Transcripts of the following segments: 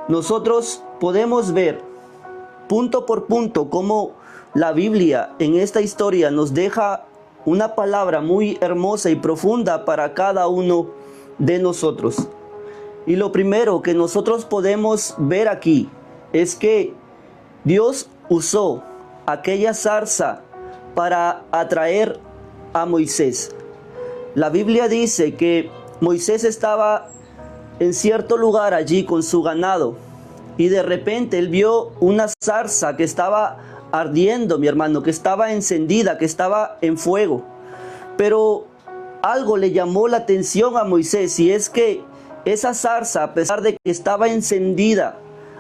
nosotros podemos ver punto por punto cómo la Biblia en esta historia nos deja una palabra muy hermosa y profunda para cada uno de nosotros. Y lo primero que nosotros podemos ver aquí es que Dios usó aquella zarza para atraer a Moisés. La Biblia dice que Moisés estaba en cierto lugar allí con su ganado y de repente él vio una zarza que estaba ardiendo, mi hermano, que estaba encendida, que estaba en fuego. Pero algo le llamó la atención a Moisés, y es que esa zarza, a pesar de que estaba encendida,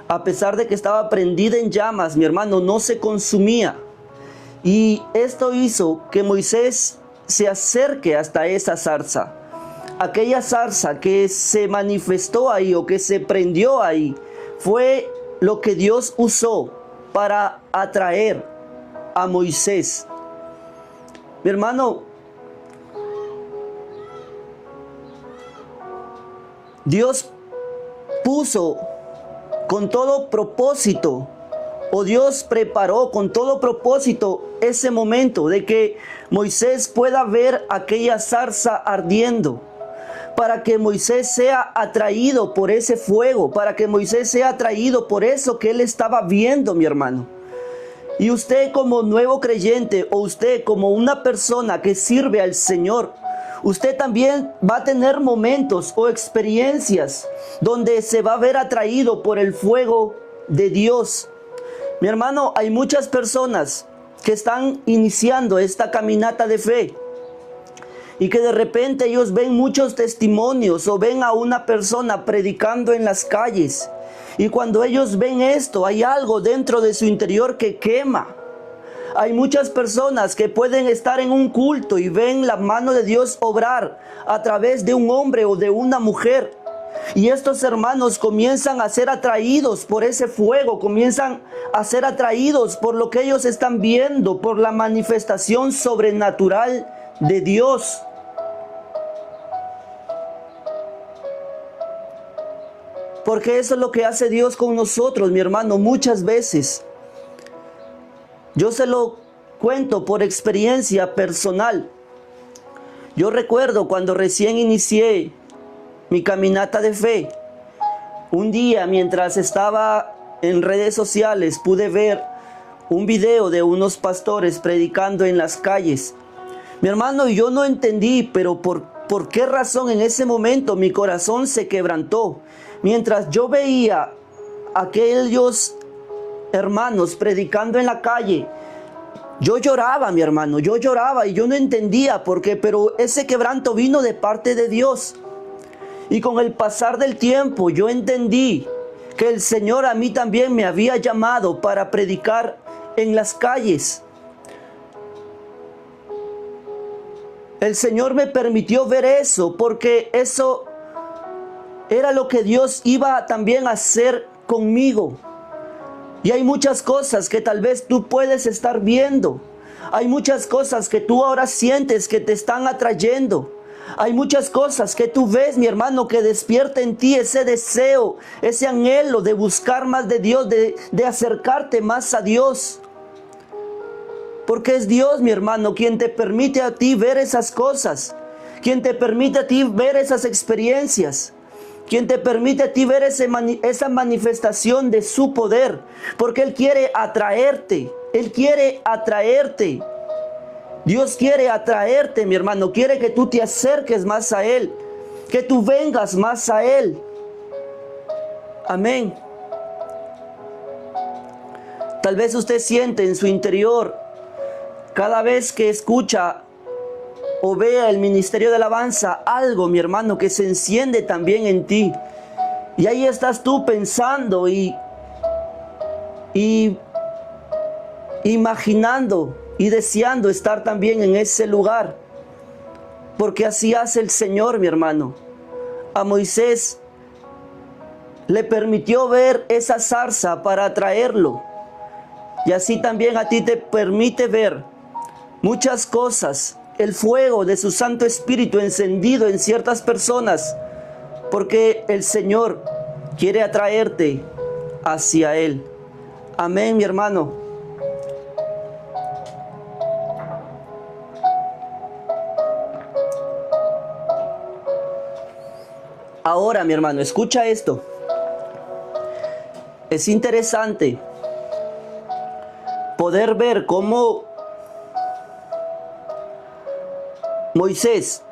a pesar de que estaba prendida en llamas, mi hermano, no se consumía. Y esto hizo que Moisés se acerque hasta esa zarza. Aquella zarza que se manifestó ahí o que se prendió ahí fue lo que Dios usó para atraer a Moisés. Mi hermano, Dios puso con todo propósito, o Dios preparó con todo propósito ese momento de que Moisés pueda ver aquella zarza ardiendo, para que Moisés sea atraído por ese fuego, para que Moisés sea atraído por eso que él estaba viendo, mi hermano. Y usted como nuevo creyente, o usted como una persona que sirve al Señor, usted también va a tener momentos o experiencias donde se va a ver atraído por el fuego de Dios. Mi hermano, hay muchas personas que están iniciando esta caminata de fe y que de repente ellos ven muchos testimonios o ven a una persona predicando en las calles. Y cuando ellos ven esto, hay algo dentro de su interior que quema. Hay muchas personas que pueden estar en un culto y ven la mano de Dios obrar a través de un hombre o de una mujer. Y estos hermanos comienzan a ser atraídos por ese fuego, comienzan a ser atraídos por lo que ellos están viendo, por la manifestación sobrenatural de Dios. Porque eso es lo que hace Dios con nosotros, mi hermano, muchas veces. Yo se lo cuento por experiencia personal. Yo recuerdo cuando recién inicié mi caminata de fe. Un día, mientras estaba en redes sociales, pude ver un video de unos pastores predicando en las calles. Mi hermano, yo no entendí, pero por qué razón en ese momento mi corazón se quebrantó. Mientras yo veía a aquellos hermanos predicando en la calle, yo lloraba, mi hermano, yo lloraba y yo no entendía por qué, pero ese quebranto vino de parte de Dios. Y con el pasar del tiempo yo entendí que el Señor a mí también me había llamado para predicar en las calles. El Señor me permitió ver eso porque eso era lo que Dios iba también a hacer conmigo. Y hay muchas cosas que tal vez tú puedes estar viendo. Hay muchas cosas que tú ahora sientes que te están atrayendo. Hay muchas cosas que tú ves, mi hermano, que despierta en ti ese deseo, ese anhelo de buscar más de Dios, de acercarte más a Dios. Porque es Dios, mi hermano, quien te permite a ti ver esas cosas, quien te permite a ti ver esas experiencias, quien te permite a ti ver esa manifestación de su poder, porque Él quiere atraerte, Él quiere atraerte. Dios quiere atraerte, mi hermano, quiere que tú te acerques más a Él, que tú vengas más a Él. Amén. Tal vez usted siente en su interior, cada vez que escucha o vea el ministerio de alabanza, algo, mi hermano, que se enciende también en ti. Y ahí estás tú pensando y imaginando y deseando estar también en ese lugar. Porque así hace el Señor, mi hermano. A Moisés le permitió ver esa zarza para atraerlo. Y así también a ti te permite ver muchas cosas, el fuego de su Santo Espíritu encendido en ciertas personas, porque el Señor quiere atraerte hacia Él. Amén, mi hermano. Ahora, mi hermano, escucha esto. Es interesante poder ver cómo Moisés,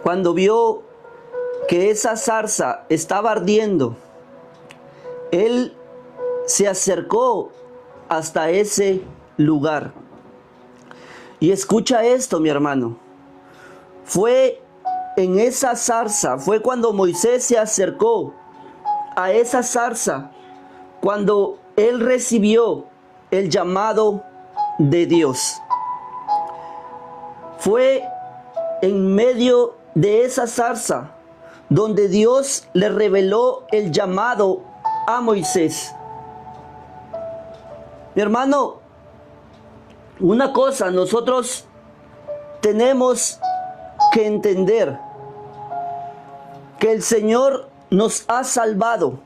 cuando vio que esa zarza estaba ardiendo, él se acercó hasta ese lugar. Y escucha esto, mi hermano. Fue en esa zarza, fue cuando Moisés se acercó a esa zarza, cuando él recibió el llamado de Dios. Fue en medio de esa zarza donde Dios le reveló el llamado a Moisés. Mi hermano, una cosa nosotros tenemos que entender: que el Señor nos ha salvado,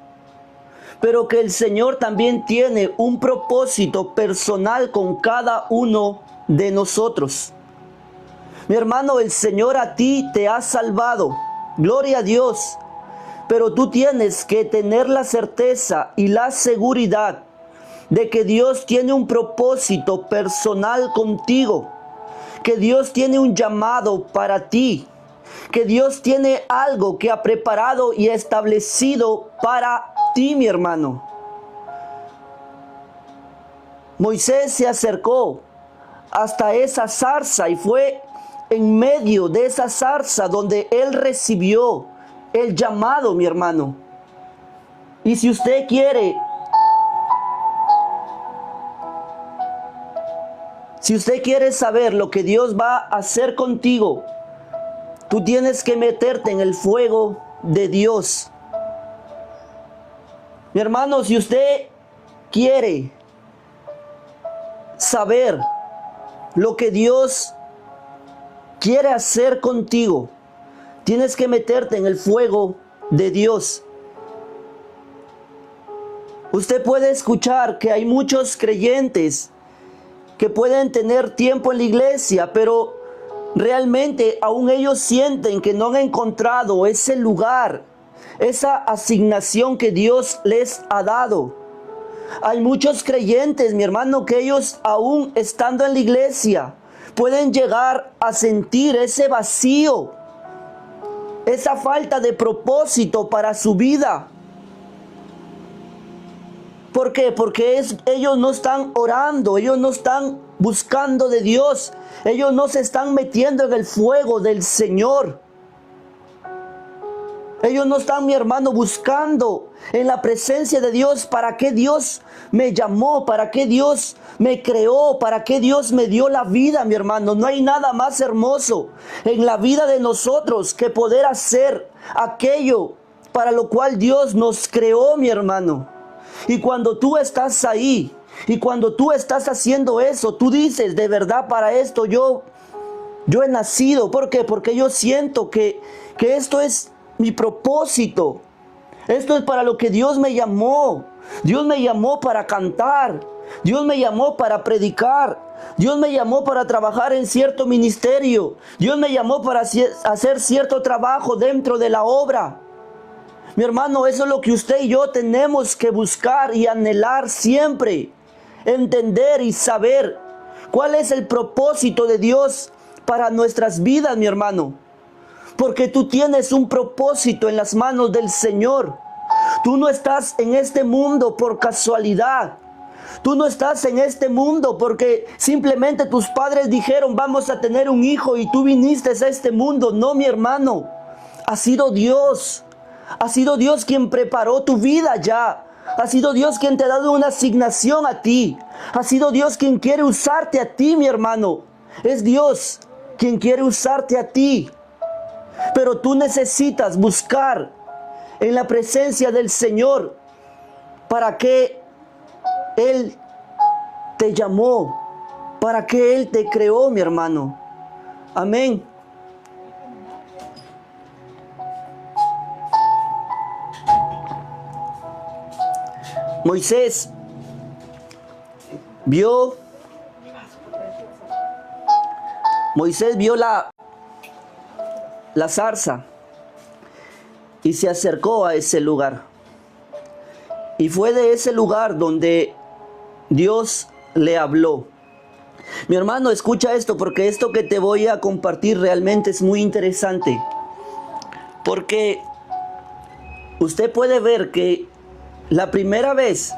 pero que el Señor también tiene un propósito personal con cada uno de nosotros. Mi hermano, el Señor a ti te ha salvado, gloria a Dios, pero tú tienes que tener la certeza y la seguridad de que Dios tiene un propósito personal contigo, que Dios tiene un llamado para ti, que Dios tiene algo que ha preparado y establecido para ti, mi hermano. Moisés se acercó hasta esa zarza y fue en medio de esa zarza donde él recibió el llamado, mi hermano. Y si usted quiere saber lo que Dios va a hacer contigo, tú tienes que meterte en el fuego de Dios. Mi hermano, si usted quiere saber lo que Dios quiere hacer contigo, tienes que meterte en el fuego de Dios. Usted puede escuchar que hay muchos creyentes que pueden tener tiempo en la iglesia, pero realmente aún ellos sienten que no han encontrado ese lugar, esa asignación que Dios les ha dado. Hay muchos creyentes, mi hermano, que ellos aún estando en la iglesia pueden llegar a sentir ese vacío, esa falta de propósito para su vida. ¿Por qué? Porque ellos no están orando, ellos no están buscando de Dios, ellos no se están metiendo en el fuego del Señor. Ellos no están, mi hermano, buscando en la presencia de Dios para qué Dios me llamó, para qué Dios me creó, para qué Dios me dio la vida, mi hermano. No hay nada más hermoso en la vida de nosotros que poder hacer aquello para lo cual Dios nos creó, mi hermano. Y cuando tú estás ahí, y cuando tú estás haciendo eso, tú dices, de verdad para esto yo he nacido. ¿Por qué? Porque yo siento que esto es mi propósito. Esto es para lo que Dios me llamó. Dios me llamó para cantar. Dios me llamó para predicar. Dios me llamó para trabajar en cierto ministerio. Dios me llamó para hacer cierto trabajo dentro de la obra. Mi hermano, eso es lo que usted y yo tenemos que buscar y anhelar siempre. Entender y saber cuál es el propósito de Dios para nuestras vidas, mi hermano. Porque tú tienes un propósito en las manos del Señor. Tú no estás en este mundo por casualidad. Tú no estás en este mundo porque simplemente tus padres dijeron vamos a tener un hijo y tú viniste a este mundo. No, mi hermano. Ha sido Dios. Ha sido Dios quien preparó tu vida ya. Ha sido Dios quien te ha dado una asignación a ti. Ha sido Dios quien quiere usarte a ti, mi hermano. Es Dios quien quiere usarte a ti. Pero tú necesitas buscar en la presencia del Señor para que Él te llamó, para que Él te creó, mi hermano. Amén. Moisés vio la zarza y se acercó a ese lugar. Y fue de ese lugar donde Dios le habló. Mi hermano, escucha esto, porque esto que te voy a compartir realmente es muy interesante. Porque usted puede ver que la primera vez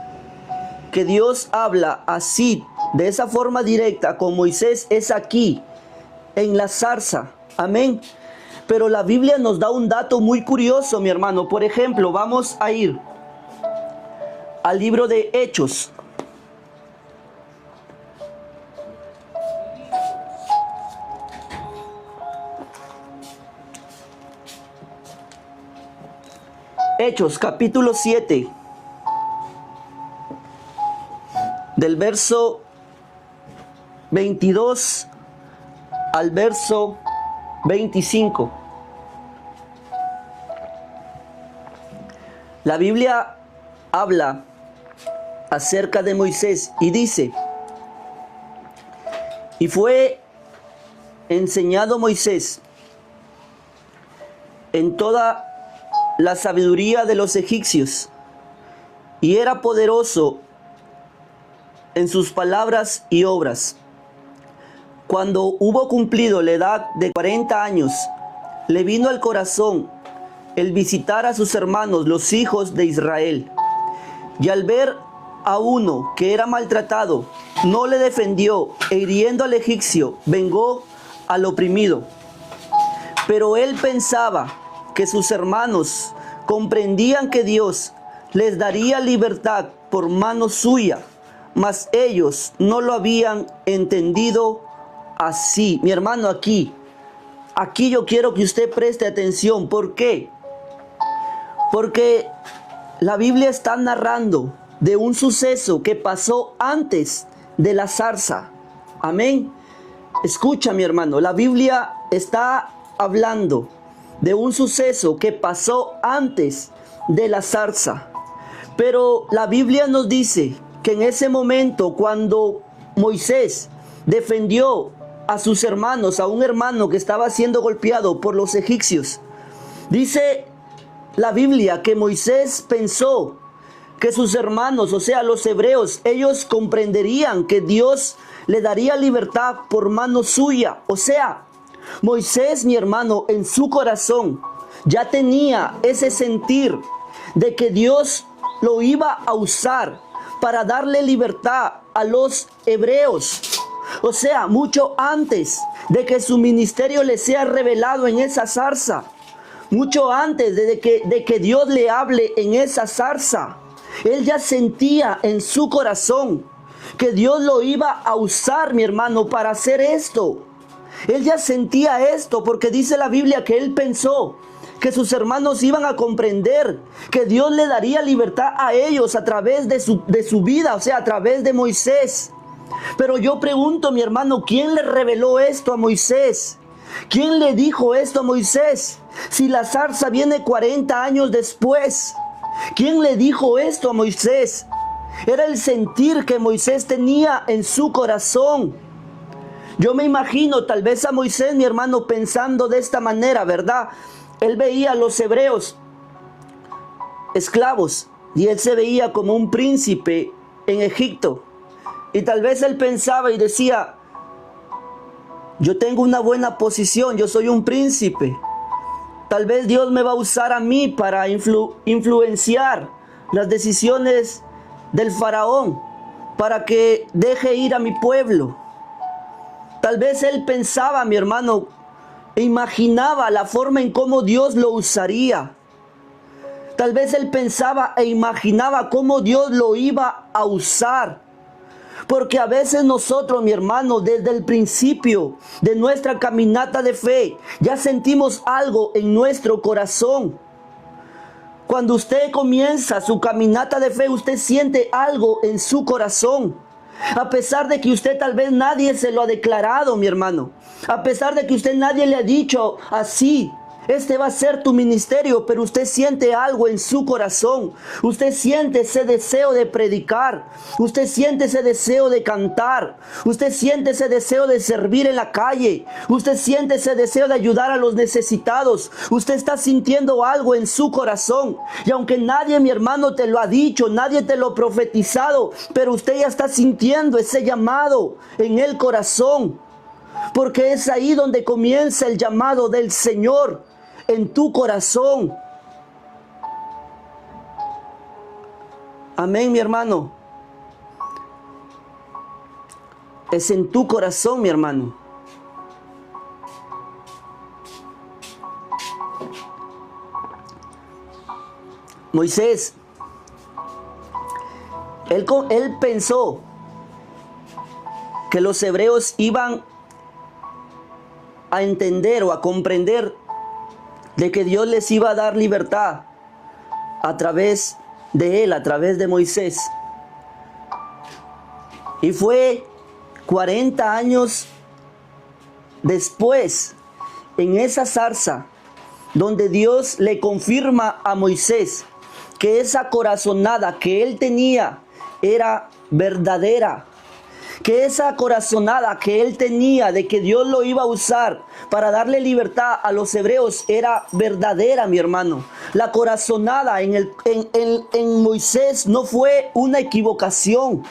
que Dios habla así, de esa forma directa con Moisés, es aquí, en la zarza. Amén. Pero la Biblia nos da un dato muy curioso, mi hermano. Por ejemplo, vamos a ir al libro de Hechos. Hechos, capítulo 7, del verso 22 al verso 25. La Biblia habla acerca de Moisés y dice: y fue enseñado Moisés en toda la sabiduría de los egipcios, y era poderoso en sus palabras y obras. Cuando hubo cumplido la edad de 40 años, le vino al corazón el visitar a sus hermanos, los hijos de Israel. Y al ver a uno que era maltratado, no le defendió, e hiriendo al egipcio, vengó al oprimido. Pero él pensaba que sus hermanos comprendían que Dios les daría libertad por mano suya, mas ellos no lo habían entendido así. Mi hermano, aquí yo quiero que usted preste atención. ¿Por qué? Porque la Biblia está narrando de un suceso que pasó antes de la zarza. Amén. Escucha, mi hermano, la Biblia está hablando de un suceso que pasó antes de la zarza. Pero la Biblia nos dice que en ese momento, cuando Moisés defendió a sus hermanos, a un hermano que estaba siendo golpeado por los egipcios, dice la Biblia que Moisés pensó que sus hermanos, o sea, los hebreos, ellos comprenderían que Dios le daría libertad por mano suya. O sea, Moisés, mi hermano, en su corazón ya tenía ese sentir de que Dios lo iba a usar para darle libertad a los hebreos. O sea, mucho antes de que su ministerio le sea revelado en esa zarza, mucho antes de que Dios le hable en esa zarza, él ya sentía en su corazón que Dios lo iba a usar, mi hermano, para hacer esto. Él ya sentía esto, porque dice la Biblia que él pensó que sus hermanos iban a comprender que Dios le daría libertad a ellos a través de su vida, o sea, a través de Moisés. Pero yo pregunto, mi hermano, ¿quién le reveló esto a Moisés? ¿Quién le dijo esto a Moisés? Si la zarza viene 40 años después, ¿quién le dijo esto a Moisés? Era el sentir que Moisés tenía en su corazón. Yo me imagino tal vez a Moisés, mi hermano, pensando de esta manera, ¿verdad? Él veía a los hebreos esclavos y él se veía como un príncipe en Egipto. Y tal vez él pensaba y decía: yo tengo una buena posición, yo soy un príncipe. Tal vez Dios me va a usar a mí para influenciar las decisiones del faraón, para que deje ir a mi pueblo. Tal vez él pensaba, mi hermano, e imaginaba la forma en cómo Dios lo usaría. Tal vez él pensaba e imaginaba cómo Dios lo iba a usar. Porque a veces nosotros, mi hermano, desde el principio de nuestra caminata de fe, ya sentimos algo en nuestro corazón. Cuando usted comienza su caminata de fe, usted siente algo en su corazón. A pesar de que usted tal vez nadie se lo ha declarado, mi hermano. A pesar de que usted nadie le ha dicho así. Este va a ser tu ministerio, pero usted siente algo en su corazón. Usted siente ese deseo de predicar. Usted siente ese deseo de cantar. Usted siente ese deseo de servir en la calle. Usted siente ese deseo de ayudar a los necesitados. Usted está sintiendo algo en su corazón. Y aunque nadie, mi hermano, te lo ha dicho, nadie te lo ha profetizado, pero usted ya está sintiendo ese llamado en el corazón. Porque es ahí donde comienza el llamado del Señor. En tu corazón. Amén, mi hermano. Es en tu corazón, mi hermano. Moisés, él pensó que los hebreos iban a entender o a comprender de que Dios les iba a dar libertad a través de él, a través de Moisés. Y fue 40 años después, en esa zarza, donde Dios le confirma a Moisés que esa corazonada que él tenía era verdadera. Que esa corazonada que él tenía de que Dios lo iba a usar para darle libertad a los hebreos era verdadera, mi hermano. La corazonada en Moisés no fue una equivocación.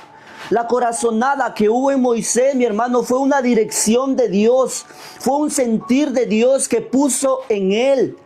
La corazonada que hubo en Moisés, mi hermano, fue una dirección de Dios. Fue un sentir de Dios que puso en él.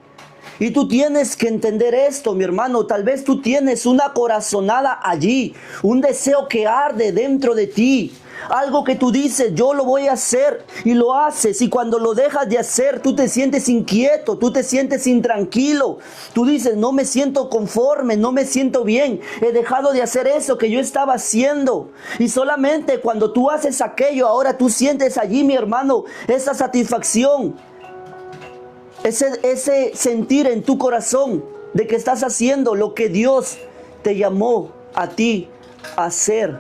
Y tú tienes que entender esto, mi hermano. Tal vez tú tienes una corazonada allí, un deseo que arde dentro de ti. Algo que tú dices, yo lo voy a hacer, y lo haces, y cuando lo dejas de hacer, tú te sientes inquieto, tú te sientes intranquilo. Tú dices, no me siento conforme, no me siento bien, he dejado de hacer eso que yo estaba haciendo. Y solamente cuando tú haces aquello, ahora tú sientes allí, mi hermano, esa satisfacción. Ese sentir en tu corazón de que estás haciendo lo que Dios te llamó a ti a hacer.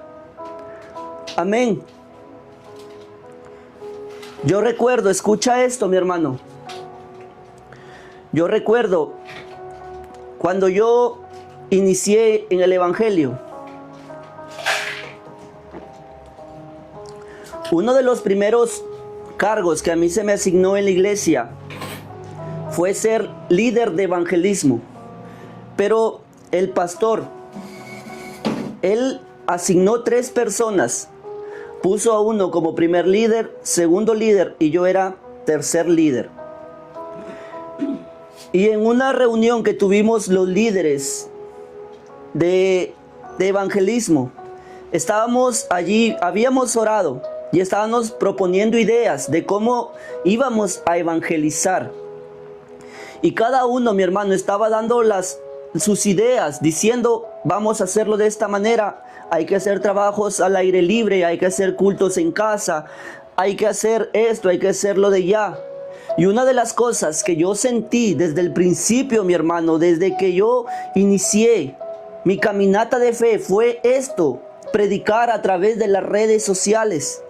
Amén. Yo recuerdo, escucha esto, mi hermano. Yo recuerdo cuando yo inicié en el Evangelio. Uno de los primeros cargos que a mí se me asignó en la iglesia fue ser líder de evangelismo. Pero el pastor, él asignó 3 personas. Puso a uno como primer líder, segundo líder, y yo era tercer líder. Y en una reunión que tuvimos los líderes de evangelismo, estábamos allí, habíamos orado y estábamos proponiendo ideas de cómo íbamos a evangelizar. Y cada uno, mi hermano, estaba dando sus ideas, diciendo, vamos a hacerlo de esta manera. Hay que hacer trabajos al aire libre, hay que hacer cultos en casa, hay que hacer esto, hay que hacerlo de allá. Y una de las cosas que yo sentí desde el principio, mi hermano, desde que yo inicié mi caminata de fe, fue esto: predicar a través de las redes sociales.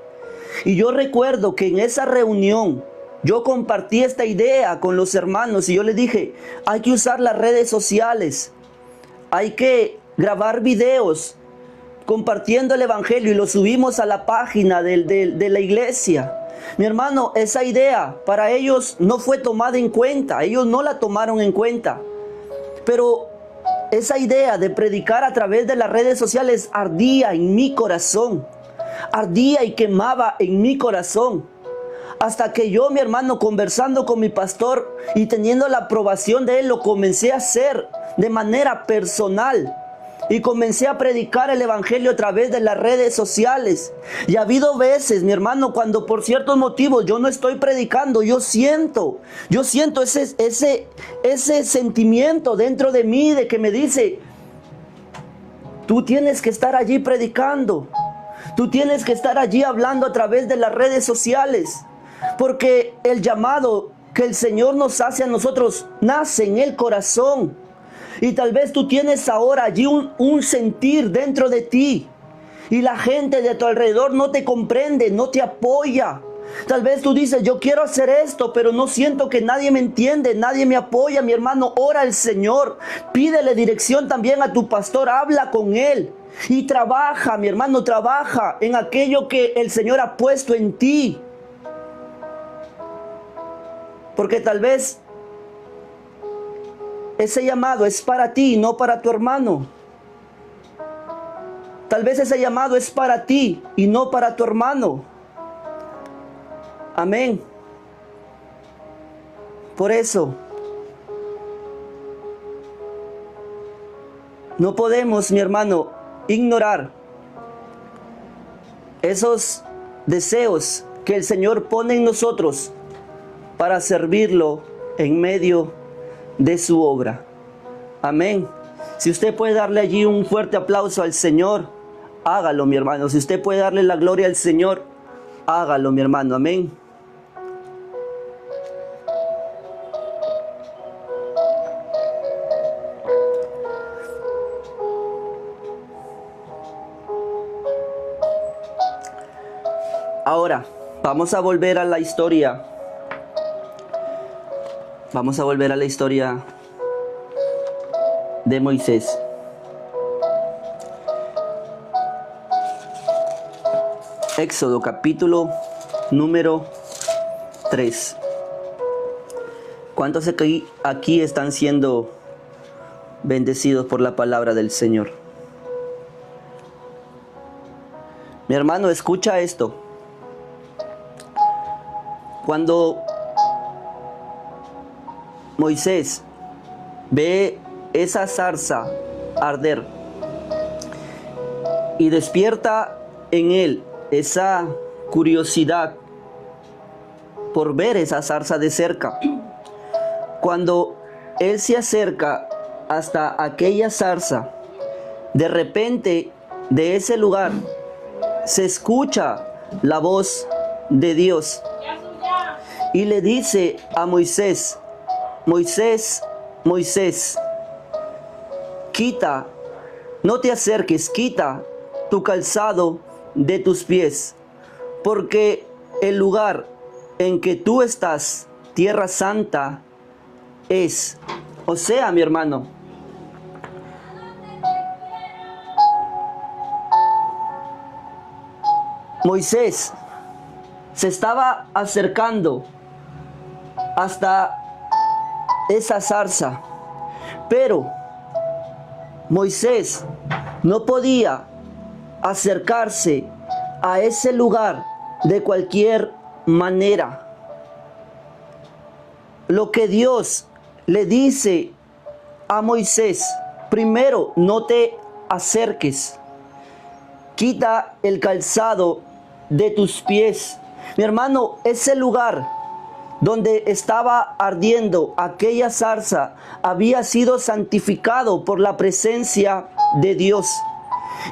Y yo recuerdo que en esa reunión yo compartí esta idea con los hermanos y yo les dije, hay que usar las redes sociales, hay que grabar videos compartiendo el evangelio y lo subimos a la página de la iglesia. Mi hermano, esa idea para ellos no fue tomada en cuenta, ellos no la tomaron en cuenta. Pero esa idea de predicar a través de las redes sociales ardía en mi corazón, ardía y quemaba en mi corazón. Hasta que yo, mi hermano, conversando con mi pastor y teniendo la aprobación de él, lo comencé a hacer de manera personal. Y comencé a predicar el evangelio a través de las redes sociales. Y ha habido veces, mi hermano, cuando por ciertos motivos yo no estoy predicando, yo siento ese sentimiento dentro de mí de que me dice, tú tienes que estar allí predicando. Tú tienes que estar allí hablando a través de las redes sociales. Porque el llamado que el Señor nos hace a nosotros nace en el corazón. Y tal vez tú tienes ahora allí un sentir dentro de ti. Y la gente de tu alrededor no te comprende, no te apoya. Tal vez tú dices, yo quiero hacer esto, pero no siento que nadie me entiende, nadie me apoya. Mi hermano, ora al Señor. Pídele dirección también a tu pastor, habla con él. Y trabaja, mi hermano, trabaja en aquello que el Señor ha puesto en ti. Porque tal vez ese llamado es para ti, no para tu hermano. Tal vez ese llamado es para ti y no para tu hermano. Amén. Por eso, no podemos, mi hermano, ignorar esos deseos que el Señor pone en nosotros para servirlo en medio de su obra. Amén. Si usted puede darle allí un fuerte aplauso al Señor, hágalo, mi hermano. Si usted puede darle la gloria al Señor, hágalo, mi hermano. Amén. Ahora, vamos a volver a la historia. Vamos a volver a la historia de Moisés. Éxodo capítulo número 3. ¿Cuántos aquí están siendo bendecidos por la palabra del Señor? Mi hermano, escucha esto. Cuando Moisés ve esa zarza arder y despierta en él esa curiosidad por ver esa zarza de cerca, cuando él se acerca hasta aquella zarza, de repente de ese lugar se escucha la voz de Dios y le dice a Moisés: Moisés, Moisés, quita, no te acerques, quita tu calzado de tus pies, porque el lugar en que tú estás, tierra santa, es. O sea, mi hermano, Moisés se estaba acercando hasta esa zarza, pero Moisés no podía acercarse a ese lugar de cualquier manera. Lo que Dios le dice a Moisés: primero, no te acerques, quita el calzado de tus pies. Mi hermano, ese lugar donde estaba ardiendo aquella zarza había sido santificado por la presencia de Dios.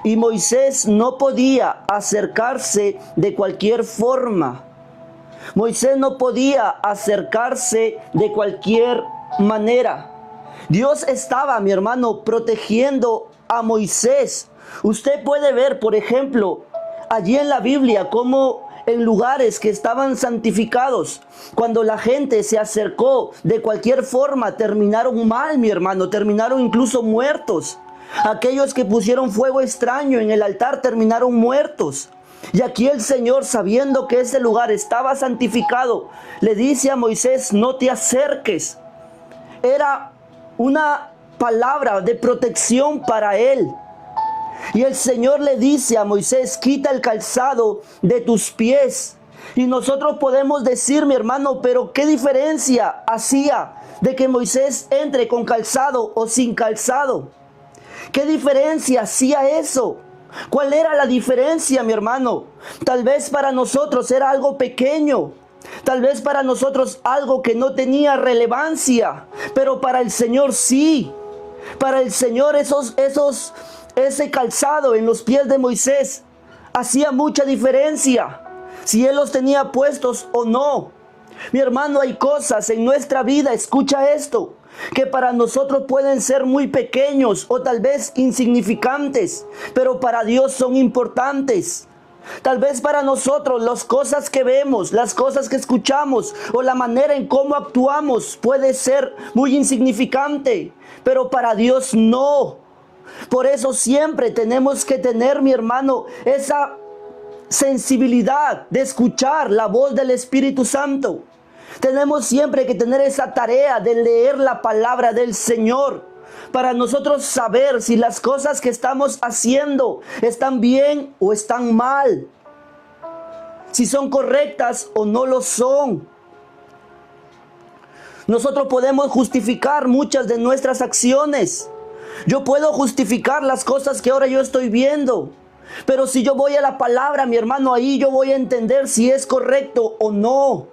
Y Moisés no podía acercarse de cualquier forma. Moisés no podía acercarse de cualquier manera. Dios estaba, mi hermano, protegiendo a Moisés. Usted puede ver, por ejemplo, allí en la Biblia, cómo en lugares que estaban santificados, cuando la gente se acercó de cualquier forma, terminaron mal, mi hermano, terminaron incluso muertos. Aquellos que pusieron fuego extraño en el altar terminaron muertos. Y aquí el Señor, sabiendo que ese lugar estaba santificado, le dice a Moisés: no te acerques. Era una palabra de protección para él. Y el Señor le dice a Moisés: quita el calzado de tus pies. Y nosotros podemos decir, mi hermano, pero ¿qué diferencia hacía de que Moisés entre con calzado o sin calzado? ¿Qué diferencia hacía eso? ¿Cuál era la diferencia, mi hermano? Tal vez para nosotros era algo pequeño. Tal vez para nosotros algo que no tenía relevancia. Pero para el Señor sí. Para el Señor ese calzado en los pies de Moisés hacía mucha diferencia, si él los tenía puestos o no. Mi hermano, hay cosas en nuestra vida, escucha esto, que para nosotros pueden ser muy pequeños o tal vez insignificantes, pero para Dios son importantes. Tal vez para nosotros las cosas que vemos, las cosas que escuchamos o la manera en cómo actuamos puede ser muy insignificante, pero para Dios no. Por eso siempre tenemos que tener, mi hermano, esa sensibilidad de escuchar la voz del Espíritu Santo. Tenemos siempre que tener esa tarea de leer la palabra del Señor para nosotros saber si las cosas que estamos haciendo están bien o están mal, si son correctas o no lo son. Nosotros podemos justificar muchas de nuestras acciones. Yo puedo justificar las cosas que ahora yo estoy viendo, pero si yo voy a la palabra, mi hermano, ahí yo voy a entender si es correcto o no.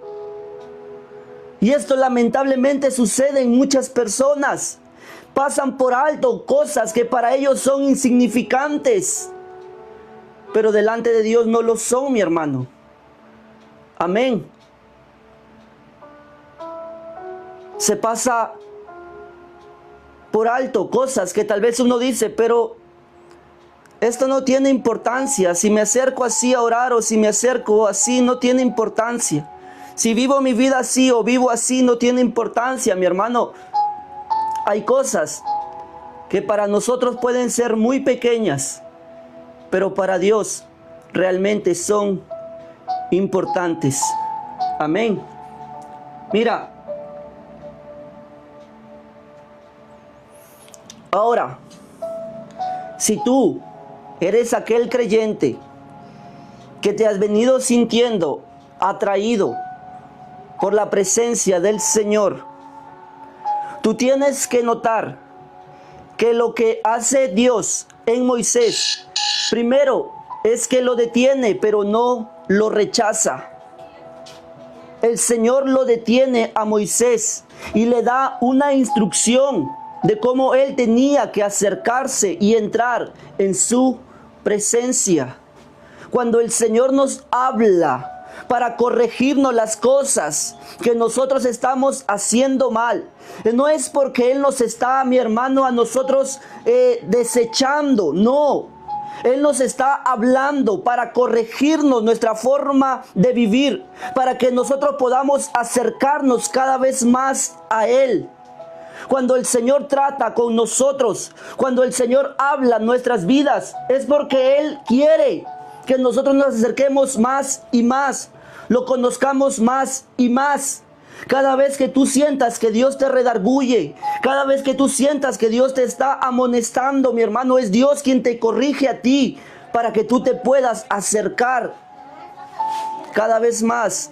Y esto lamentablemente sucede en muchas personas. Pasan por alto cosas que para ellos son insignificantes, pero delante de Dios no lo son, mi hermano. Amén. Se pasa por alto cosas que tal vez uno dice, pero esto no tiene importancia. Si me acerco así a orar o si me acerco así, no tiene importancia. Si vivo mi vida así o vivo así, no tiene importancia, mi hermano. Hay cosas que para nosotros pueden ser muy pequeñas, pero para Dios realmente son importantes. Amén. Mira, ahora, si tú eres aquel creyente que te has venido sintiendo atraído por la presencia del Señor, tú tienes que notar que lo que hace Dios en Moisés, primero es que lo detiene, pero no lo rechaza. El Señor lo detiene a Moisés y le da una instrucción de cómo él tenía que acercarse y entrar en su presencia. Cuando el Señor nos habla para corregirnos las cosas que nosotros estamos haciendo mal, no es porque Él nos está, mi hermano, a nosotros desechando, no. Él nos está hablando para corregirnos nuestra forma de vivir, para que nosotros podamos acercarnos cada vez más a Él. Cuando el Señor trata con nosotros, cuando el Señor habla en nuestras vidas, es porque Él quiere que nosotros nos acerquemos más y más, lo conozcamos más y más. Cada vez que tú sientas que Dios te redarguye, cada vez que tú sientas que Dios te está amonestando, mi hermano, es Dios quien te corrige a ti para que tú te puedas acercar cada vez más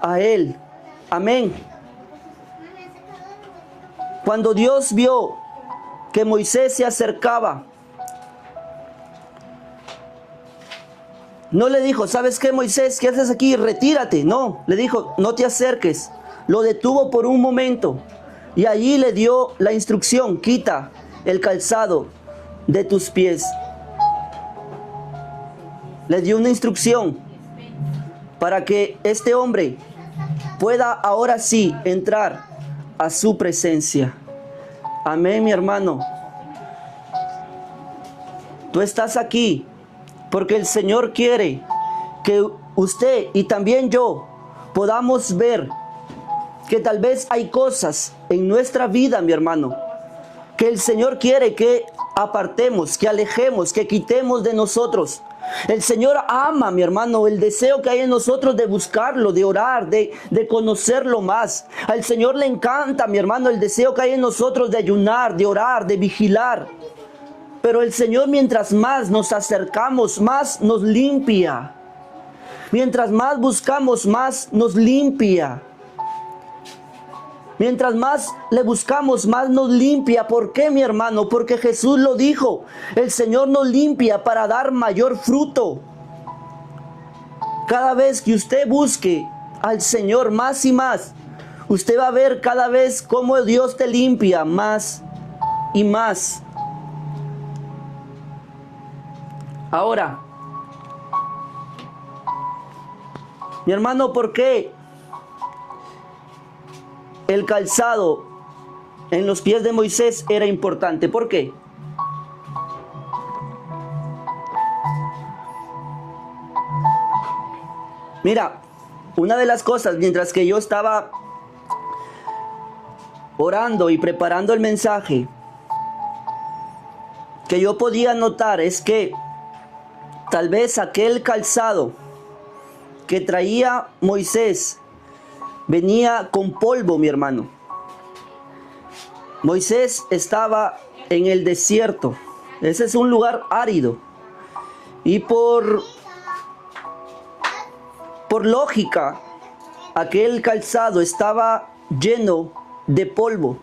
a Él. Amén. Cuando Dios vio que Moisés se acercaba, no le dijo, ¿sabes qué, Moisés? ¿Qué haces aquí? Retírate. No, le dijo, no te acerques. Lo detuvo por un momento y allí le dio la instrucción, quita el calzado de tus pies. Le dio una instrucción para que este hombre pueda ahora sí entrar a su presencia. Amén, mi hermano. Tú estás aquí porque el Señor quiere que usted y también yo podamos ver que tal vez hay cosas en nuestra vida, mi hermano, que el Señor quiere que apartemos, que alejemos, que quitemos de nosotros. El Señor ama, mi hermano, el deseo que hay en nosotros de buscarlo, de orar, de conocerlo más. Al Señor le encanta, mi hermano, el deseo que hay en nosotros de ayunar, de orar, de vigilar. Pero el Señor, mientras más nos acercamos, más nos limpia. Mientras más buscamos, más nos limpia. Mientras más le buscamos, más nos limpia. ¿Por qué, mi hermano? Porque Jesús lo dijo. El Señor nos limpia para dar mayor fruto. Cada vez que usted busque al Señor más y más, usted va a ver cada vez cómo Dios te limpia más y más. Ahora, mi hermano, ¿por qué el calzado en los pies de Moisés era importante? ¿Por qué? Mira, una de las cosas mientras que yo estaba orando y preparando el mensaje, que yo podía notar es que tal vez aquel calzado que traía Moisés venía con polvo, mi hermano. Moisés estaba en el desierto. Ese es un lugar árido. Y por lógica, aquel calzado estaba lleno de polvo.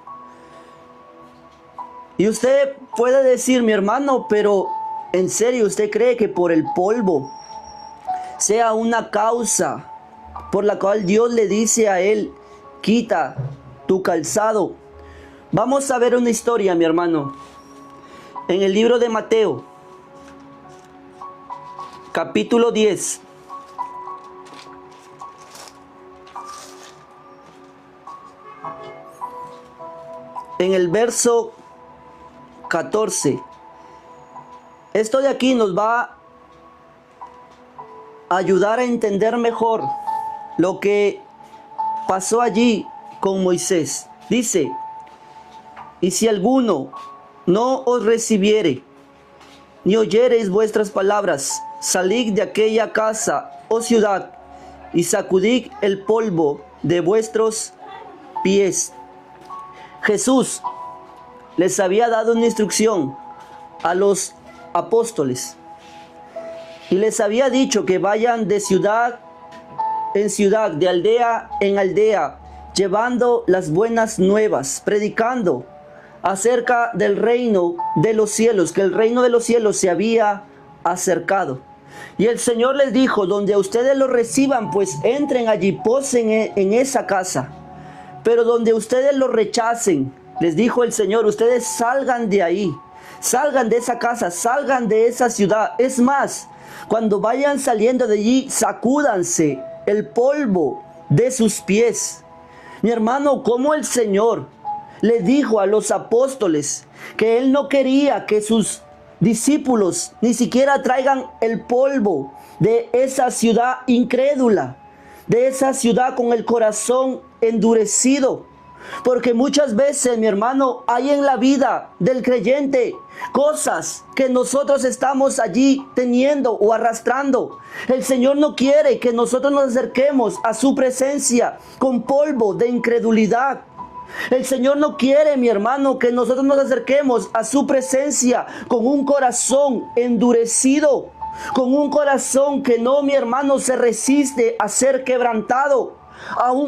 Y usted puede decir, mi hermano, pero ¿en serio usted cree que por el polvo sea una causa por la cual Dios le dice a él, quita tu calzado? Vamos a ver una historia, mi hermano. En el libro de Mateo, capítulo 10. En el verso 14. Esto de aquí nos va a ayudar a entender mejor lo que pasó allí con Moisés. Dice, y si alguno no os recibiere, ni oyereis vuestras palabras, salid de aquella casa o ciudad, y sacudid el polvo de vuestros pies. Jesús les había dado una instrucción a los apóstoles y les había dicho que vayan de ciudad en ciudad, de aldea en aldea, llevando las buenas nuevas, predicando acerca del reino de los cielos, que el reino de los cielos se había acercado. Y el Señor les dijo, donde ustedes lo reciban, pues entren allí, posen en esa casa. Pero donde ustedes lo rechacen, les dijo el Señor, ustedes salgan de ahí, salgan de esa casa, salgan de esa ciudad. Es más, cuando vayan saliendo de allí, sacúdanse el polvo de sus pies. Mi hermano, como el Señor le dijo a los apóstoles que Él no quería que sus discípulos ni siquiera traigan el polvo de esa ciudad incrédula, de esa ciudad con el corazón endurecido. Porque muchas veces, mi hermano, hay en la vida del creyente cosas que nosotros estamos allí teniendo o arrastrando. El Señor no quiere que nosotros nos acerquemos a su presencia con polvo de incredulidad. El Señor no quiere, mi hermano, que nosotros nos acerquemos a su presencia con un corazón endurecido, con un corazón que no, mi hermano, se resiste a ser quebrantado.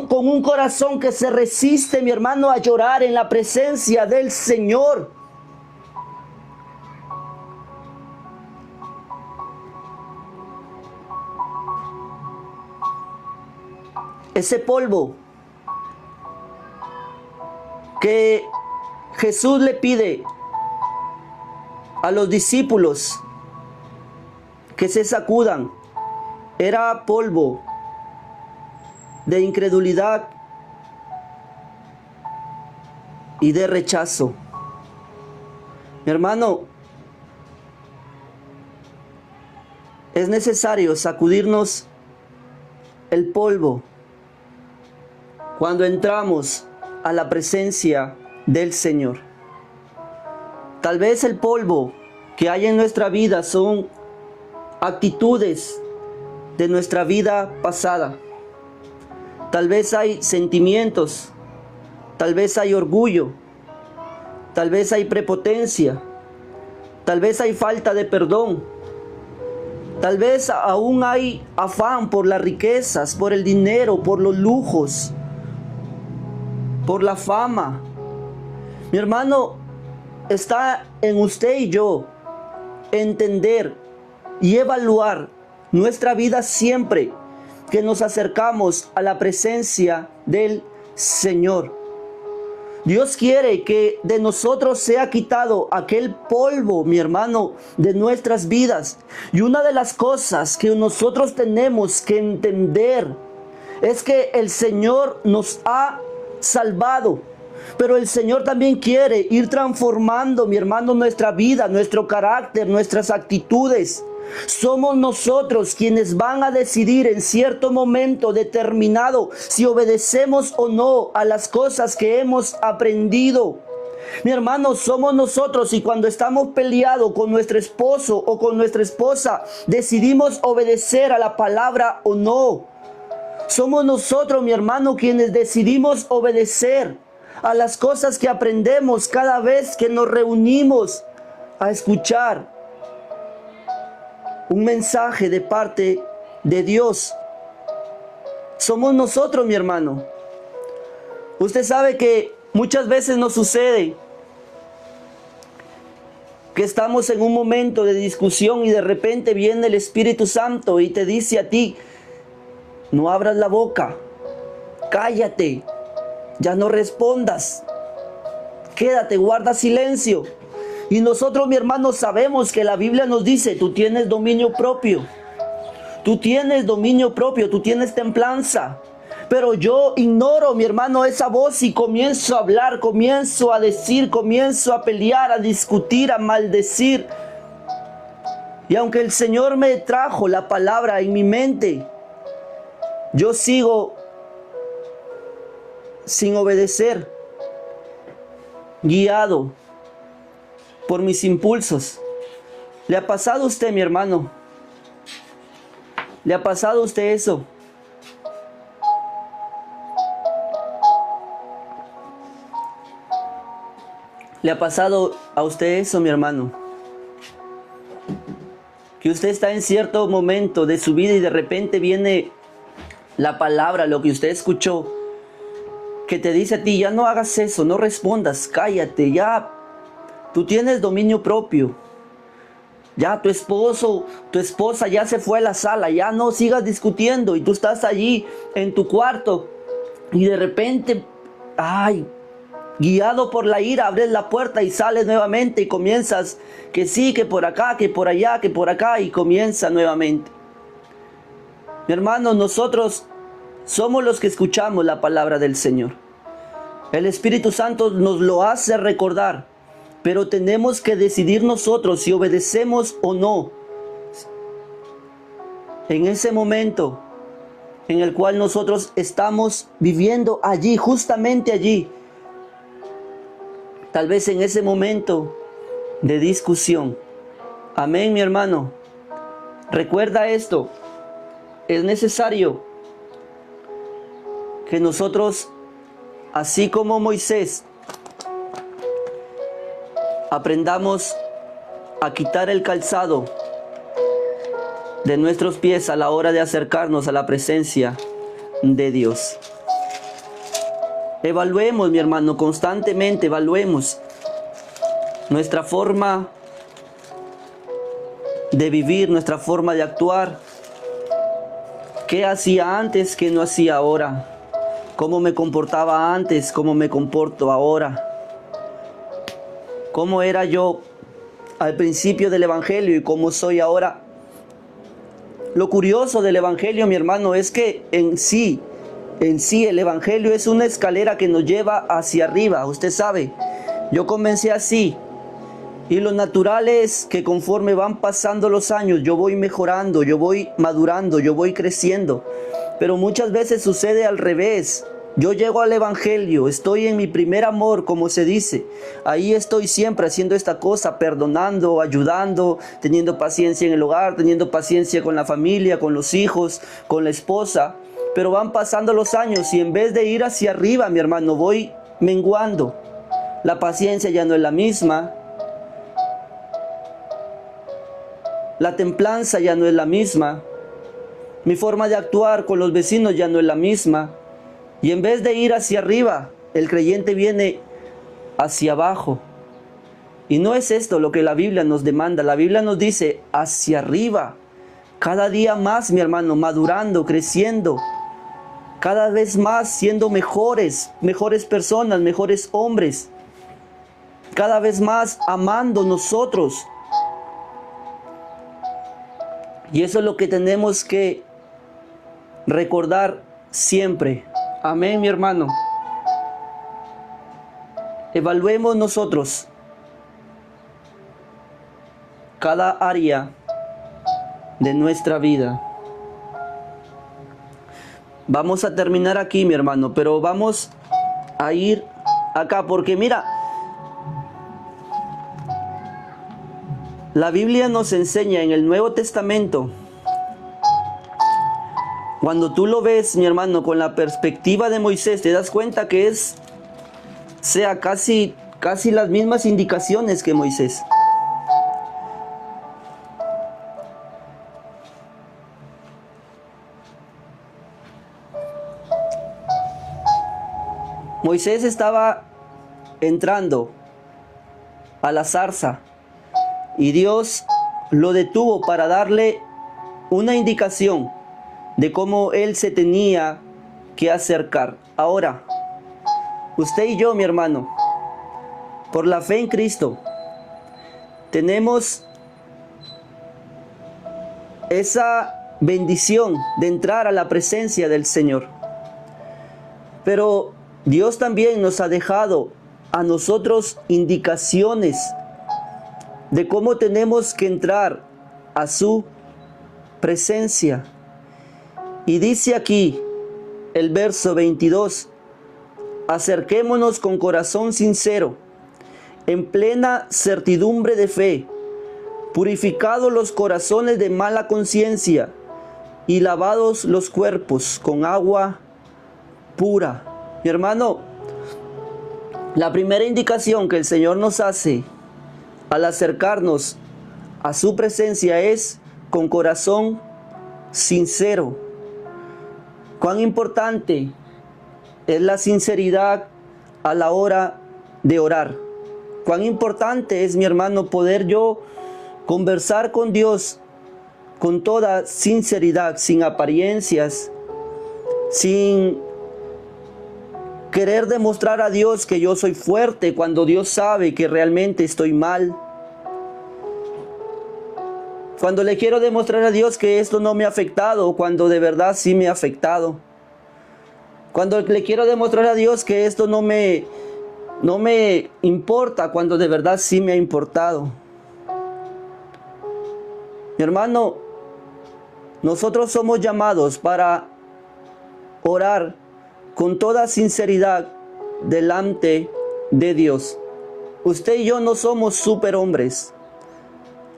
Con un corazón que se resiste, mi hermano, a llorar en la presencia del Señor. Ese polvo que Jesús le pide a los discípulos que se sacudan, era polvo de incredulidad y de rechazo. Mi hermano, es necesario sacudirnos el polvo cuando entramos a la presencia del Señor. Tal vez el polvo que hay en nuestra vida son actitudes de nuestra vida pasada. Tal vez hay sentimientos, tal vez hay orgullo, tal vez hay prepotencia, tal vez hay falta de perdón, tal vez aún hay afán por las riquezas, por el dinero, por los lujos, por la fama. Mi hermano, está en usted y yo entender y evaluar nuestra vida siempre que nos acercamos a la presencia del Señor. Dios quiere que de nosotros sea quitado aquel polvo, mi hermano, de nuestras vidas. Y una de las cosas que nosotros tenemos que entender es que el Señor nos ha salvado, pero el Señor también quiere ir transformando, mi hermano, nuestra vida, nuestro carácter, nuestras actitudes. Somos nosotros quienes van a decidir en cierto momento determinado si obedecemos o no a las cosas que hemos aprendido. Mi hermano, somos nosotros, y cuando estamos peleados con nuestro esposo o con nuestra esposa, decidimos obedecer a la palabra o no. Somos nosotros, mi hermano, quienes decidimos obedecer a las cosas que aprendemos cada vez que nos reunimos a escuchar un mensaje de parte de Dios. Somos nosotros, mi hermano. Usted sabe que muchas veces nos sucede que estamos en un momento de discusión y de repente viene el Espíritu Santo y te dice a ti: no abras la boca, cállate, ya no respondas, quédate, guarda silencio. Y nosotros, mi hermano, sabemos que la Biblia nos dice: tú tienes dominio propio, tú tienes dominio propio, tú tienes templanza. Pero yo ignoro, mi hermano, esa voz y comienzo a hablar, comienzo a decir, comienzo a pelear, a discutir, a maldecir. Y aunque el Señor me trajo la palabra en mi mente, yo sigo sin obedecer, guiado por mis impulsos. ¿Le ha pasado a usted, mi hermano? ¿Le ha pasado a usted eso? ¿Le ha pasado a usted eso, mi hermano? Que usted está en cierto momento de su vida y de repente viene la palabra, lo que usted escuchó, que te dice a ti: ya no hagas eso, no respondas, cállate, ya tú tienes dominio propio. Ya tu esposo, tu esposa ya se fue a la sala, ya no sigas discutiendo, y tú estás allí en tu cuarto y de repente, guiado por la ira, abres la puerta y sales nuevamente y comienzas que sí, que por acá, que por allá, que por acá, y comienza nuevamente. Mi hermano, nosotros somos los que escuchamos la palabra del Señor. El Espíritu Santo nos lo hace recordar, pero tenemos que decidir nosotros si obedecemos o no. En ese momento en el cual nosotros estamos viviendo allí, justamente allí, tal vez en ese momento de discusión. Amén, mi hermano. Recuerda esto. Es necesario que nosotros, así como Moisés, aprendamos a quitar el calzado de nuestros pies a la hora de acercarnos a la presencia de Dios. Evaluemos, mi hermano, constantemente evaluemos nuestra forma de vivir, nuestra forma de actuar. ¿Qué hacía antes, qué no hacía ahora? ¿Cómo me comportaba antes, cómo me comporto ahora? ¿Cómo era yo al principio del Evangelio y cómo soy ahora? Lo curioso del Evangelio, mi hermano, es que en sí el Evangelio es una escalera que nos lleva hacia arriba. Usted sabe, yo comencé así, y lo natural es que conforme van pasando los años, yo voy mejorando, yo voy madurando, yo voy creciendo. Pero muchas veces sucede al revés. Yo llego al Evangelio, estoy en mi primer amor, como se dice. Ahí estoy siempre haciendo esta cosa, perdonando, ayudando, teniendo paciencia en el hogar, teniendo paciencia con la familia, con los hijos, con la esposa. Pero van pasando los años y en vez de ir hacia arriba, mi hermano, voy menguando. La paciencia ya no es la misma. La templanza ya no es la misma. Mi forma de actuar con los vecinos ya no es la misma. Y en vez de ir hacia arriba, el creyente viene hacia abajo. Y no es esto lo que la Biblia nos demanda. La Biblia nos dice hacia arriba. Cada día más, mi hermano, madurando, creciendo. Cada vez más siendo mejores personas, mejores hombres. Cada vez más amando nosotros. Y eso es lo que tenemos que recordar siempre. Amén, mi hermano. Evaluemos nosotros cada área de nuestra vida. Vamos a terminar aquí, mi hermano, pero vamos a ir acá, porque mira, la Biblia nos enseña en el Nuevo Testamento, cuando tú lo ves, mi hermano, con la perspectiva de Moisés, te das cuenta que casi las mismas indicaciones que Moisés. Moisés estaba entrando a la zarza y Dios lo detuvo para darle una indicación de cómo él se tenía que acercar. Ahora, usted y yo, mi hermano, por la fe en Cristo, tenemos esa bendición de entrar a la presencia del Señor. Pero Dios también nos ha dejado a nosotros indicaciones de cómo tenemos que entrar a su presencia. Y dice aquí el verso 22, acerquémonos con corazón sincero, en plena certidumbre de fe, purificados los corazones de mala conciencia y lavados los cuerpos con agua pura. Mi hermano, la primera indicación que el Señor nos hace al acercarnos a su presencia es con corazón sincero. Cuán importante es la sinceridad a la hora de orar. Cuán importante es, mi hermano, poder yo conversar con Dios con toda sinceridad, sin apariencias, sin querer demostrar a Dios que yo soy fuerte cuando Dios sabe que realmente estoy mal. Cuando le quiero demostrar a Dios que esto no me ha afectado, cuando de verdad sí me ha afectado. Cuando le quiero demostrar a Dios que esto no me importa, cuando de verdad sí me ha importado. Mi hermano, nosotros somos llamados para orar con toda sinceridad delante de Dios. Usted y yo no somos superhombres.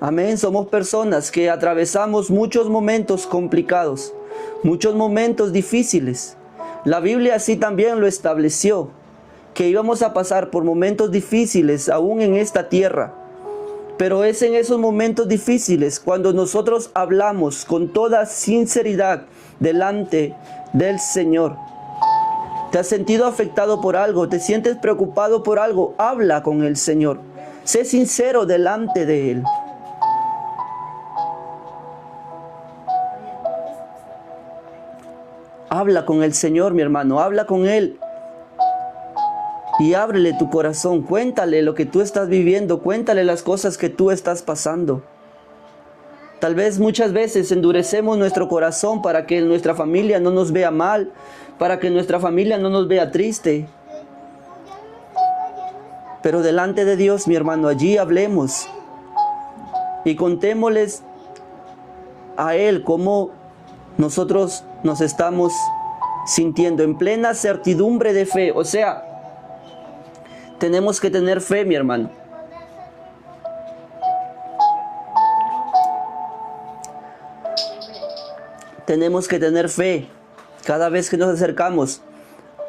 Amén, somos personas que atravesamos muchos momentos complicados, muchos momentos difíciles. La Biblia así también lo estableció, que íbamos a pasar por momentos difíciles aún en esta tierra. Pero es en esos momentos difíciles cuando nosotros hablamos con toda sinceridad delante del Señor. ¿Te has sentido afectado por algo? ¿Te sientes preocupado por algo? Habla con el Señor. Sé sincero delante de Él. Habla con el Señor, mi hermano. Habla con Él. Y ábrele tu corazón. Cuéntale lo que tú estás viviendo. Cuéntale las cosas que tú estás pasando. Tal vez muchas veces endurecemos nuestro corazón para que nuestra familia no nos vea mal, para que nuestra familia no nos vea triste. Pero delante de Dios, mi hermano, allí hablemos y contémosles a Él cómo nosotros nos estamos sintiendo en plena certidumbre de fe. O sea, tenemos que tener fe, mi hermano. Tenemos que tener fe cada vez que nos acercamos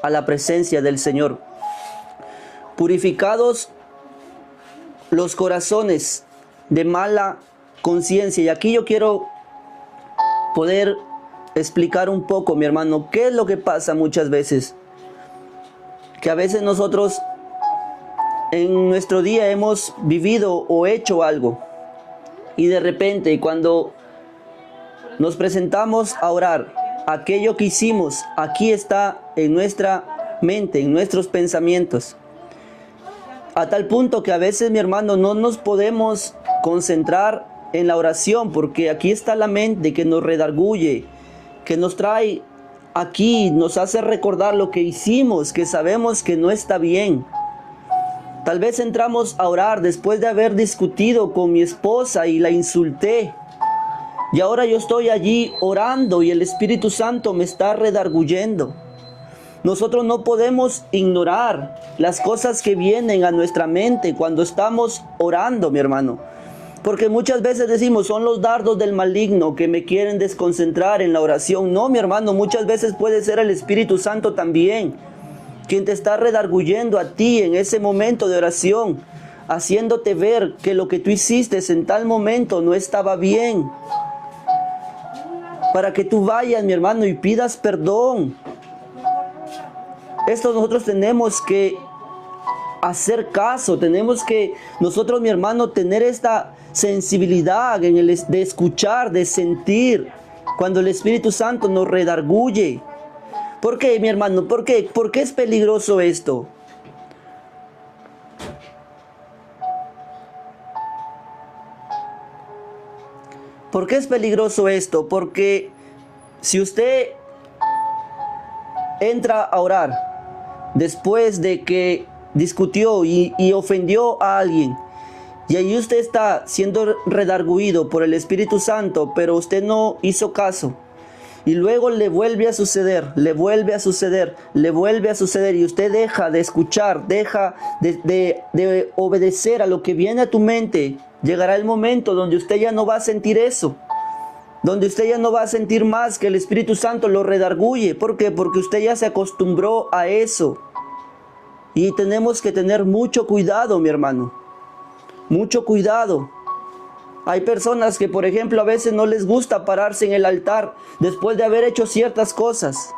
a la presencia del Señor. Purificados los corazones de mala conciencia. Y aquí yo quiero poder explicar un poco, mi hermano, qué es lo que pasa muchas veces. Que a veces nosotros en nuestro día hemos vivido o hecho algo. Y de repente cuando nos presentamos a orar, aquello que hicimos aquí está en nuestra mente, en nuestros pensamientos. A tal punto que a veces, mi hermano, no nos podemos concentrar en la oración, porque aquí está la mente que nos redarguye, que nos trae aquí, nos hace recordar lo que hicimos, que sabemos que no está bien. Tal vez entramos a orar después de haber discutido con mi esposa y la insulté. Y ahora yo estoy allí orando y el Espíritu Santo me está redarguyendo. Nosotros no podemos ignorar las cosas que vienen a nuestra mente cuando estamos orando, mi hermano. Porque muchas veces decimos, son los dardos del maligno que me quieren desconcentrar en la oración. No, mi hermano, muchas veces puede ser el Espíritu Santo también, quien te está redarguyendo a ti en ese momento de oración, haciéndote ver que lo que tú hiciste en tal momento no estaba bien. Para que tú vayas, mi hermano, y pidas perdón. Esto nosotros tenemos que hacer caso, tenemos que nosotros, mi hermano, tener esta sensibilidad de escuchar, de sentir, cuando el Espíritu Santo nos redarguye. ¿Por qué, mi hermano? ¿Por qué? ¿Por qué es peligroso esto? ¿Por qué es peligroso esto? Porque si usted entra a orar después de que discutió y ofendió a alguien, y ahí usted está siendo redarguido por el Espíritu Santo, pero usted no hizo caso, y luego le vuelve a suceder, le vuelve a suceder, le vuelve a suceder, y usted deja de escuchar, deja de obedecer a lo que viene a tu mente, llegará el momento donde usted ya no va a sentir eso, donde usted ya no va a sentir más que el Espíritu Santo lo redarguye. ¿Por qué? Porque usted ya se acostumbró a eso. Y tenemos que tener mucho cuidado, mi hermano. Mucho cuidado. Hay personas que, por ejemplo, a veces no les gusta pararse en el altar después de haber hecho ciertas cosas.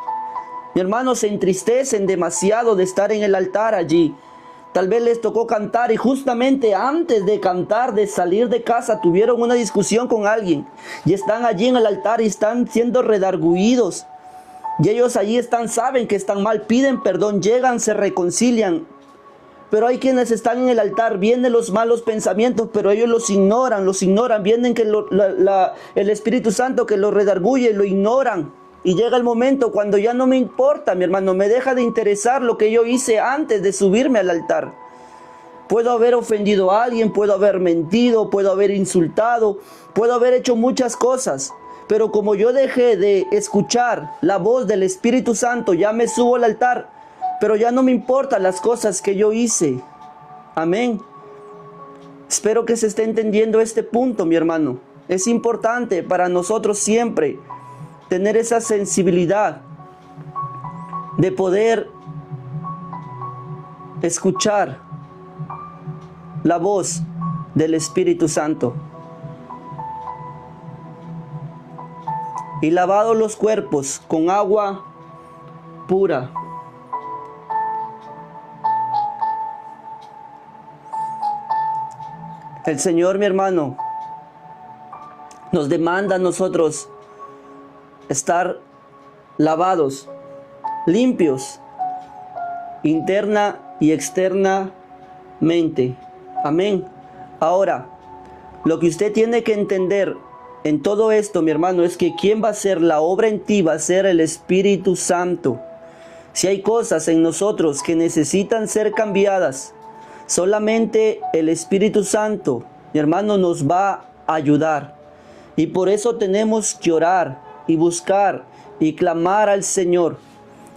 Mi hermano, se entristecen demasiado de estar en el altar allí. Tal vez les tocó cantar y justamente antes de cantar, de salir de casa, tuvieron una discusión con alguien. Y están allí en el altar y están siendo redarguidos. Y ellos allí están, saben que están mal, piden perdón, llegan, se reconcilian. Pero hay quienes están en el altar, vienen los malos pensamientos, pero ellos los ignoran, vienen que el Espíritu Santo que los redarguye, lo ignoran. Y llega el momento cuando ya no me importa, mi hermano, me deja de interesar lo que yo hice antes de subirme al altar. Puedo haber ofendido a alguien, puedo haber mentido, puedo haber insultado, puedo haber hecho muchas cosas. Pero como yo dejé de escuchar la voz del Espíritu Santo, ya me subo al altar, pero ya no me importan las cosas que yo hice. Amén. Espero que se esté entendiendo este punto, mi hermano. Es importante para nosotros siempre tener esa sensibilidad de poder escuchar la voz del Espíritu Santo. Y lavados los cuerpos con agua pura. El Señor, mi hermano, nos demanda a nosotros estar lavados, limpios, interna y externamente. Amén. Ahora, lo que usted tiene que entender en todo esto, mi hermano, es que quien va a hacer la obra en ti va a ser el Espíritu Santo. Si hay cosas en nosotros que necesitan ser cambiadas, solamente el Espíritu Santo, mi hermano, nos va a ayudar. Y por eso tenemos que orar y buscar y clamar al Señor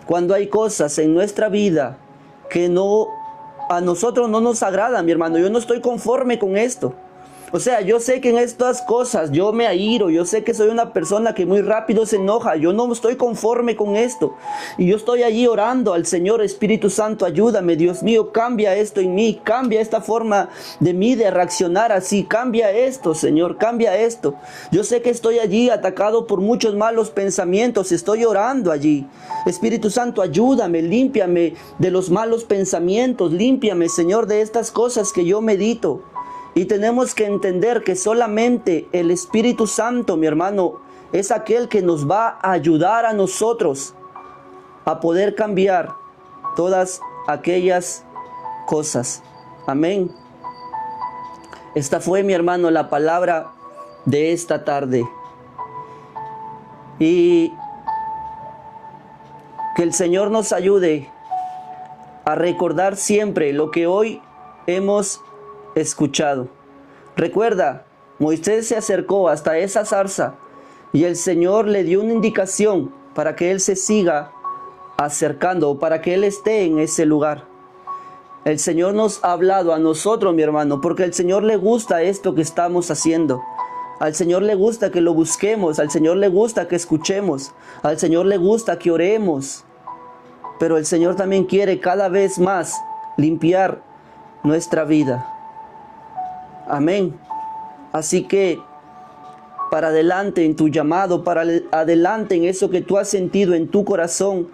cuando hay cosas en nuestra vida que a nosotros no nos agradan, mi hermano. Yo no estoy conforme con esto. O sea, yo sé que en estas cosas yo me airo, yo sé que soy una persona que muy rápido se enoja, yo no estoy conforme con esto. Y yo estoy allí orando al Señor, Espíritu Santo, ayúdame, Dios mío, cambia esto en mí, cambia esta forma de mí de reaccionar así, cambia esto, Señor, cambia esto. Yo sé que estoy allí atacado por muchos malos pensamientos, estoy orando allí. Espíritu Santo, ayúdame, límpiame de los malos pensamientos, límpiame, Señor, de estas cosas que yo medito. Y tenemos que entender que solamente el Espíritu Santo, mi hermano, es aquel que nos va a ayudar a nosotros a poder cambiar todas aquellas cosas. Amén. Esta fue, mi hermano, la palabra de esta tarde. Y que el Señor nos ayude a recordar siempre lo que hoy hemos escuchado. Recuerda, Moisés se acercó hasta esa zarza Y el Señor le dio una indicación para que Él se siga acercando, para que Él esté en ese lugar. El Señor nos ha hablado a nosotros, mi hermano, porque al Señor le gusta esto que estamos haciendo. Al Señor le gusta que lo busquemos, al Señor le gusta que escuchemos, al Señor le gusta que oremos. Pero el Señor también quiere cada vez más limpiar nuestra vida. Amén. Así que para adelante en tu llamado, para adelante en eso que tú has sentido en tu corazón,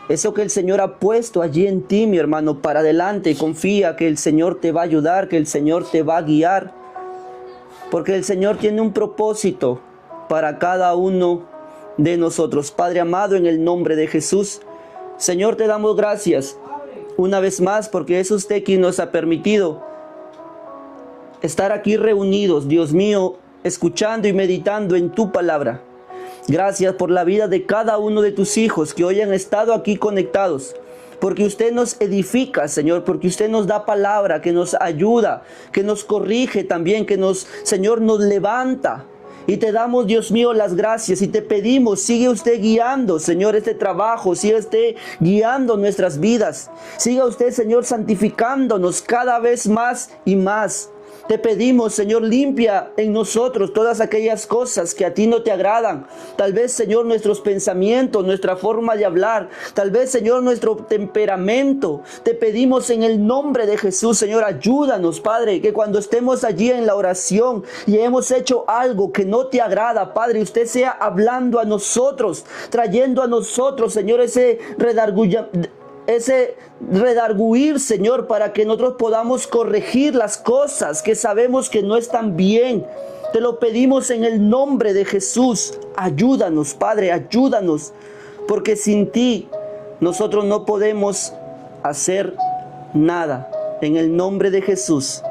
eso que el Señor ha puesto allí en ti, mi hermano, para adelante. Confía que el Señor te va a ayudar, que el Señor te va a guiar. Porque el Señor tiene un propósito para cada uno de nosotros. Padre amado, en el nombre de Jesús, Señor, te damos gracias una vez más porque es usted quien nos ha permitido estar aquí reunidos, Dios mío, escuchando y meditando en tu palabra. Gracias por la vida de cada uno de tus hijos que hoy han estado aquí conectados. Porque usted nos edifica, Señor, porque usted nos da palabra, que nos ayuda, que nos corrige también, que nos, Señor, nos levanta. Y te damos, Dios mío, las gracias y te pedimos, sigue usted guiando, Señor, este trabajo, sigue usted guiando nuestras vidas. Siga usted, Señor, santificándonos cada vez más y más. Te pedimos, Señor, limpia en nosotros todas aquellas cosas que a ti no te agradan. Tal vez, Señor, nuestros pensamientos, nuestra forma de hablar. Tal vez, Señor, nuestro temperamento. Te pedimos en el nombre de Jesús, Señor, ayúdanos, Padre, que cuando estemos allí en la oración y hemos hecho algo que no te agrada, Padre, usted sea hablando a nosotros, trayendo a nosotros, Señor, ese redarguir, Señor, para que nosotros podamos corregir las cosas que sabemos que no están bien. Te lo pedimos en el nombre de Jesús. Ayúdanos, Padre, ayúdanos, porque sin ti nosotros no podemos hacer nada. En el nombre de Jesús.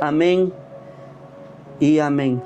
Amén y amén.